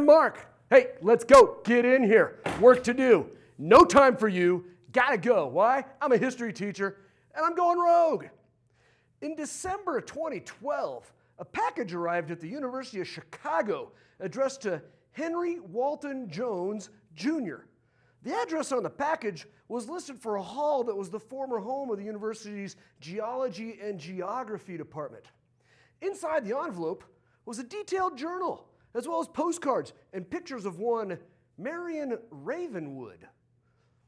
I'm Mark. Hey, let's go. Get in here. Work to do. No time for you. Gotta go. Why? I'm a history teacher, and I'm going rogue. In December of 2012, a package arrived at the University of Chicago addressed to Henry Walton Jones, Jr. The address on the package was listed for a hall that was the former home of the university's Geology and Geography department. Inside the envelope was a detailed journal, as well as postcards and pictures of one Marion Ravenwood.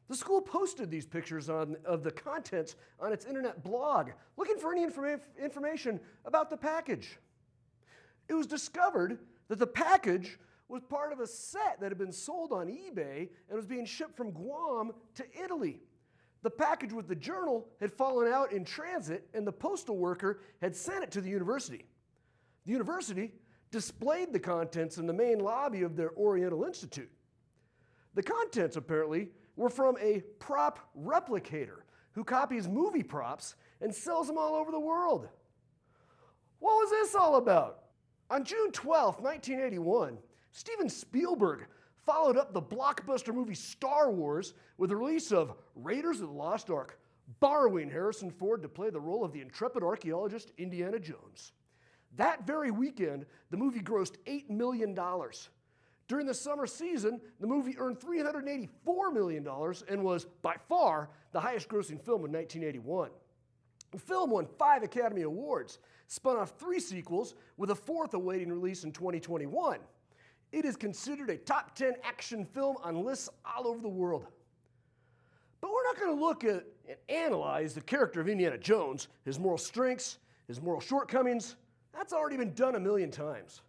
The school posted these pictures of the contents on its internet blog, looking for any information about the package. It was discovered that the package was part of a set that had been sold on eBay and was being shipped from Guam to Italy. The package with the journal had fallen out in transit, and the postal worker had sent it to the university. The university displayed the contents in the main lobby of their Oriental Institute. The contents, apparently, were from a prop replicator who copies movie props and sells them all over the world. What was this all about? On June 12, 1981, Stephen Spielberg followed up the blockbuster movie Star Wars with the release of Raiders of the Lost Ark, borrowing Harrison Ford to play the role of the intrepid archaeologist Indiana Jones. That very weekend, the movie grossed $8 million. During the summer season, the movie earned $384 million and was, by far, the highest-grossing film of 1981. The film won 5 Academy Awards, spun off 3 sequels, with a 4th awaiting release in 2021. It is considered a top 10 action film on lists all over the world. But we're not going to look at and analyze the character of Indiana Jones, his moral strengths, his moral shortcomings. That's already been done a million times.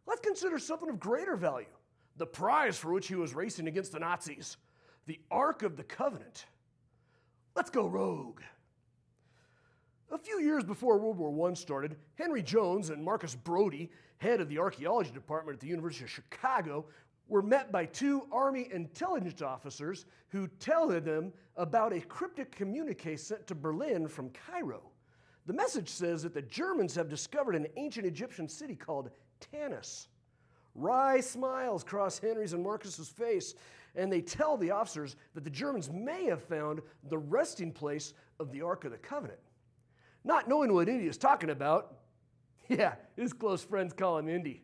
Let's consider something of greater value, the prize for which he was racing against the Nazis, the Ark of the Covenant. Let's go rogue. A few years before World War I started, Henry Jones and Marcus Brody, head of the archaeology department at the University of Chicago, were met by 2 Army intelligence officers who tell them about a cryptic communique sent to Berlin from Cairo. The message says that the Germans have discovered an ancient Egyptian city called Tanis. Wry smiles cross Henry's and Marcus's face, and they tell the officers that the Germans may have found the resting place of the Ark of the Covenant. Not knowing what Indy is talking about, yeah, his close friends call him Indy.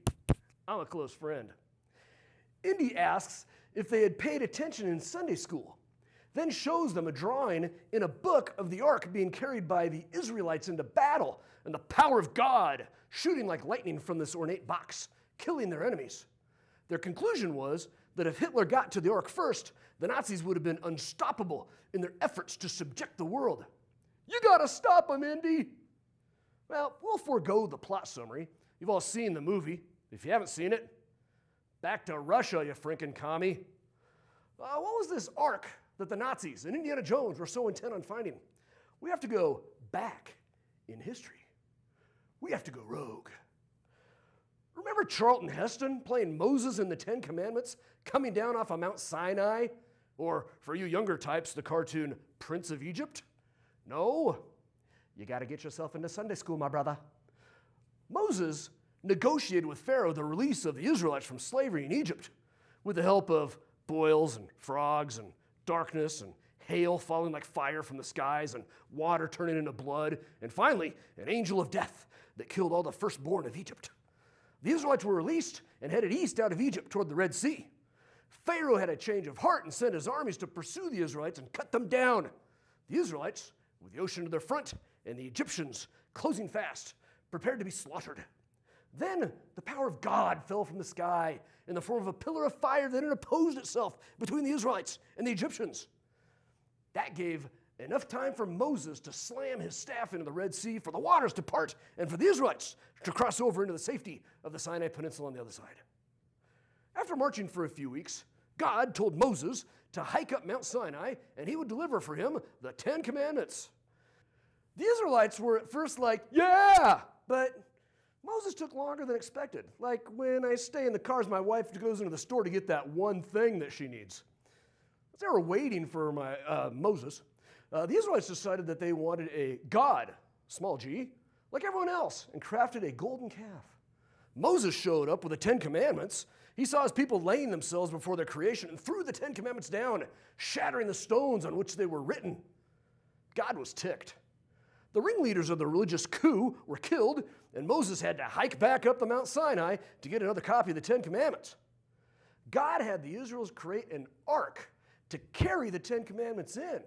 I'm a close friend. Indy asks if they had paid attention in Sunday school, then shows them a drawing in a book of the Ark being carried by the Israelites into battle and the power of God shooting like lightning from this ornate box, killing their enemies. Their conclusion was that if Hitler got to the Ark first, the Nazis would have been unstoppable in their efforts to subject the world. You gotta stop him, Indy. Well, we'll forego the plot summary. You've all seen the movie. If you haven't seen it, back to Russia, you frickin' commie. What was this Ark that the Nazis and Indiana Jones were so intent on finding? We have to go back in history. We have to go rogue. Remember Charlton Heston playing Moses in the 10 Commandments, coming down off of Mount Sinai? Or, for you younger types, the cartoon Prince of Egypt? No, you got to get yourself into Sunday school, my brother. Moses negotiated with Pharaoh the release of the Israelites from slavery in Egypt with the help of boils and frogs and darkness and hail falling like fire from the skies and water turning into blood, and finally, an angel of death that killed all the firstborn of Egypt. The Israelites were released and headed east out of Egypt toward the Red Sea. Pharaoh had a change of heart and sent his armies to pursue the Israelites and cut them down. The Israelites, with the ocean to their front and the Egyptians closing fast, prepared to be slaughtered. Then the power of God fell from the sky in the form of a pillar of fire that interposed itself between the Israelites and the Egyptians. That gave enough time for Moses to slam his staff into the Red Sea, for the waters to part, and for the Israelites to cross over into the safety of the Sinai Peninsula on the other side. After marching for a few weeks, God told Moses to hike up Mount Sinai, and he would deliver for him the 10 Commandments. The Israelites were at first like, yeah, but Moses took longer than expected. Like when I stay in the car as my wife goes into the store to get that one thing that she needs. As they were waiting for Moses, the Israelites decided that they wanted a god, small g, like everyone else, and crafted a golden calf. Moses showed up with the 10 Commandments. He saw his people laying themselves before their creation and threw the 10 Commandments down, shattering the stones on which they were written. God was ticked. The ringleaders of the religious coup were killed, and Moses had to hike back up the Mount Sinai to get another copy of the 10 Commandments. God had the Israelites create an ark to carry the 10 Commandments in.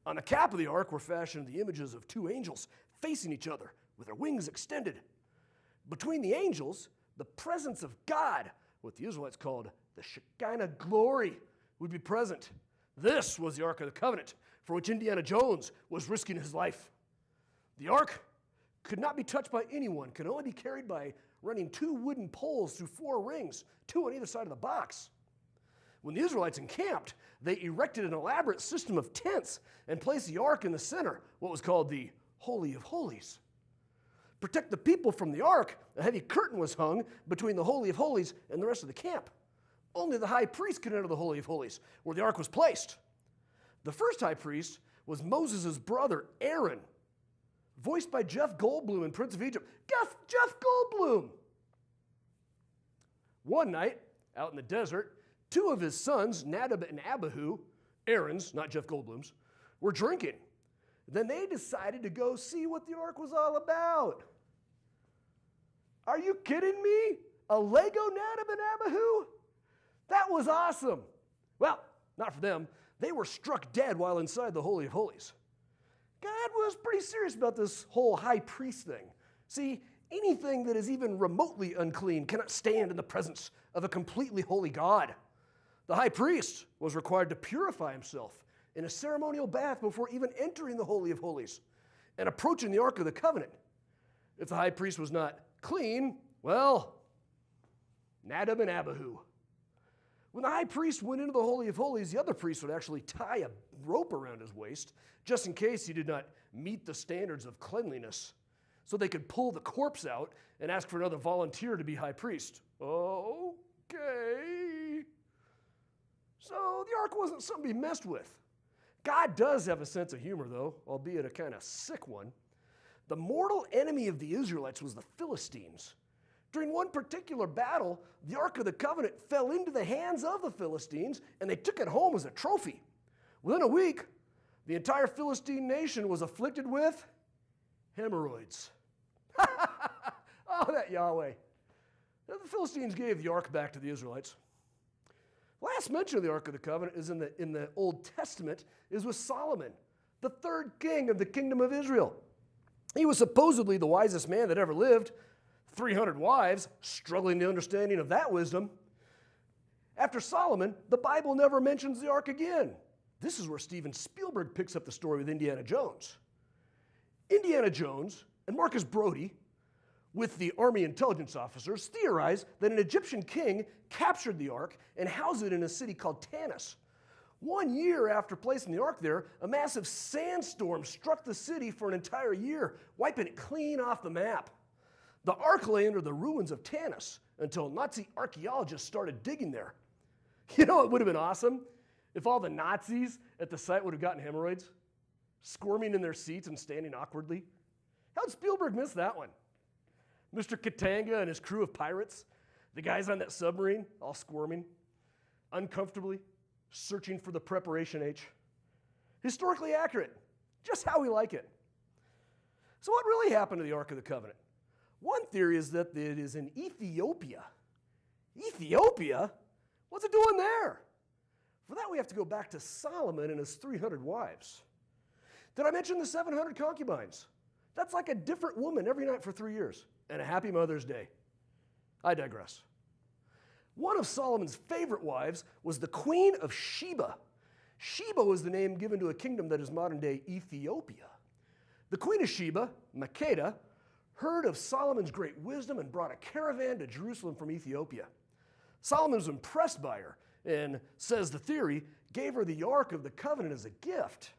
On the cap of the ark were fashioned the images of two angels facing each other with their wings extended. Between the angels, the presence of God, what the Israelites called the Shekinah glory, would be present. This was the Ark of the Covenant, for which Indiana Jones was risking his life. The ark could not be touched by anyone, could only be carried by running 2 wooden poles through 4 rings, 2 on either side of the box. When the Israelites encamped, they erected an elaborate system of tents and placed the ark in the center, what was called the Holy of Holies. To protect the people from the ark, a heavy curtain was hung between the Holy of Holies and the rest of the camp. Only the high priest could enter the Holy of Holies, where the ark was placed. The first high priest was Moses' brother, Aaron, voiced by Jeff Goldblum in Prince of Egypt. Jeff Goldblum! One night, out in the desert, 2 of his sons, Nadab and Abihu, Aaron's, not Jeff Goldblum's, were drinking. Then they decided to go see what the ark was all about. Are you kidding me? A Lego Nadab and Abihu? That was awesome. Well, not for them. They were struck dead while inside the Holy of Holies. God was pretty serious about this whole high priest thing. See, anything that is even remotely unclean cannot stand in the presence of a completely holy God. The high priest was required to purify himself in a ceremonial bath before even entering the Holy of Holies and approaching the Ark of the Covenant. If the high priest was not clean, well, Nadab and Abihu. When the high priest went into the Holy of Holies, the other priest would actually tie a rope around his waist just in case he did not meet the standards of cleanliness, so they could pull the corpse out and ask for another volunteer to be high priest. Okay. So the ark wasn't something to be messed with. God does have a sense of humor, though, albeit a kind of sick one. The mortal enemy of the Israelites was the Philistines. During one particular battle, the Ark of the Covenant fell into the hands of the Philistines, and they took it home as a trophy. Within a week, the entire Philistine nation was afflicted with hemorrhoids. Oh, that Yahweh. The Philistines gave the ark back to the Israelites. Last mention of the Ark of the Covenant is in the Old Testament is with Solomon, the 3rd king of the kingdom of Israel. He was supposedly the wisest man that ever lived. 300 wives, struggling the understanding of that wisdom. After Solomon, the Bible never mentions the ark again. This is where Stephen Spielberg picks up the story with Indiana Jones. Indiana Jones and Marcus Brody, with the army intelligence officers, theorized that an Egyptian king captured the ark and housed it in a city called Tanis. 1 year after placing the ark there, a massive sandstorm struck the city for an entire year, wiping it clean off the map. The ark lay under the ruins of Tanis until Nazi archaeologists started digging there. You know, it would have been awesome if all the Nazis at the site would have gotten hemorrhoids, squirming in their seats and standing awkwardly. How'd Spielberg miss that one? Mr. Katanga and his crew of pirates, the guys on that submarine, all squirming, uncomfortably, searching for the preparation H. Historically accurate, just how we like it. So what really happened to the Ark of the Covenant? One theory is that it is in Ethiopia. Ethiopia? What's it doing there? For that, we have to go back to Solomon and his 300 wives. Did I mention the 700 concubines? That's like a different woman every night for 3 years. And a happy Mother's Day. I digress. One of Solomon's favorite wives was the Queen of Sheba. Sheba was the name given to a kingdom that is modern-day Ethiopia. The Queen of Sheba, Makeda, heard of Solomon's great wisdom and brought a caravan to Jerusalem from Ethiopia. Solomon was impressed by her and, says the theory, gave her the Ark of the Covenant as a gift.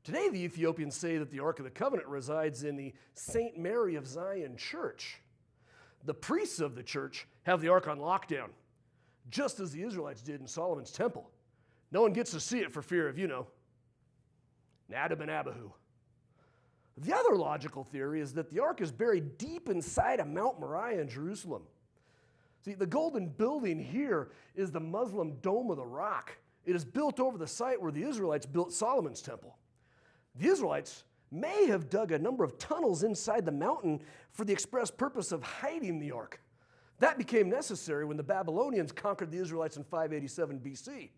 Today, the Ethiopians say that the Ark of the Covenant resides in the St. Mary of Zion Church. The priests of the church have the Ark on lockdown, just as the Israelites did in Solomon's temple. No one gets to see it for fear of, Nadab and Abihu. The other logical theory is that the ark is buried deep inside of Mount Moriah in Jerusalem. See, the golden building here is the Muslim Dome of the Rock. It is built over the site where the Israelites built Solomon's temple. The Israelites may have dug a number of tunnels inside the mountain for the express purpose of hiding the ark. That became necessary when the Babylonians conquered the Israelites in 587 BC.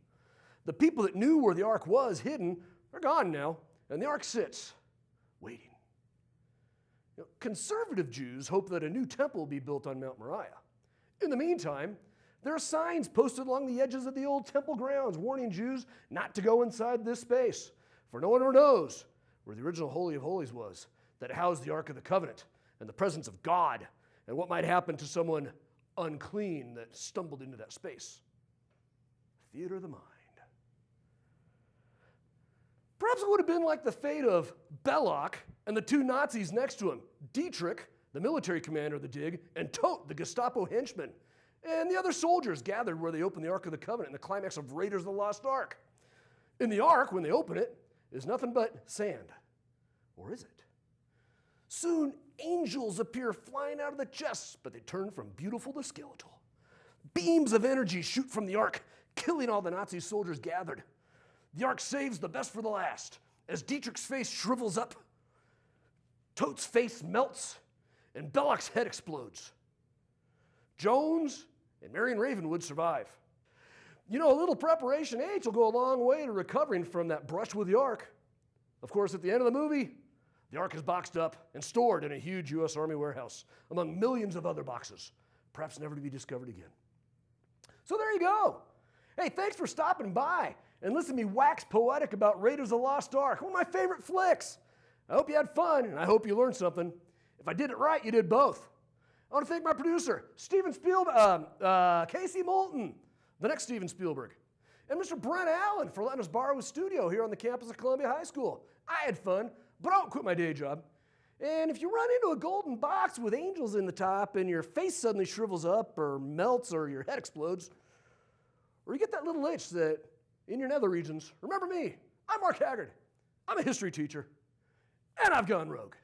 The people that knew where the ark was hidden are gone now, and the ark sits, waiting. Conservative Jews hope that a new temple will be built on Mount Moriah. In the meantime, there are signs posted along the edges of the old temple grounds warning Jews not to go inside this space, for no one ever knows where the original Holy of Holies was that housed the Ark of the Covenant and the presence of God, and what might happen to someone unclean that stumbled into that space. Theater of the mind. Perhaps it would have been like the fate of Belloc and the two Nazis next to him, Dietrich, the military commander of the dig, and Todt, the Gestapo henchman, and the other soldiers gathered where they opened the Ark of the Covenant in the climax of Raiders of the Lost Ark. In the Ark, when they open it, is nothing but sand. Or is it? Soon, angels appear flying out of the chests, but they turn from beautiful to skeletal. Beams of energy shoot from the Ark, killing all the Nazi soldiers gathered. The Ark saves the best for the last. As Dietrich's face shrivels up, Todt's face melts, and Belloc's head explodes. Jones and Marion Ravenwood survive. A little preparation H will go a long way to recovering from that brush with the Ark. Of course, at the end of the movie, the Ark is boxed up and stored in a huge U.S. Army warehouse among millions of other boxes, perhaps never to be discovered again. So there you go. Hey, thanks for stopping by and listening to me wax poetic about Raiders of the Lost Ark, one of my favorite flicks. I hope you had fun, and I hope you learned something. If I did it right, you did both. I want to thank my producer, Stephen Spielberg, Casey Moulton, the next Stephen Spielberg, and Mr. Brent Allen for letting us borrow his studio here on the campus of Columbia High School. I had fun, but I won't quit my day job. And if you run into a golden box with angels in the top and your face suddenly shrivels up or melts or your head explodes, or you get that little itch that in your nether regions, remember me. I'm Mark Haggard. I'm a history teacher, and I've gone rogue.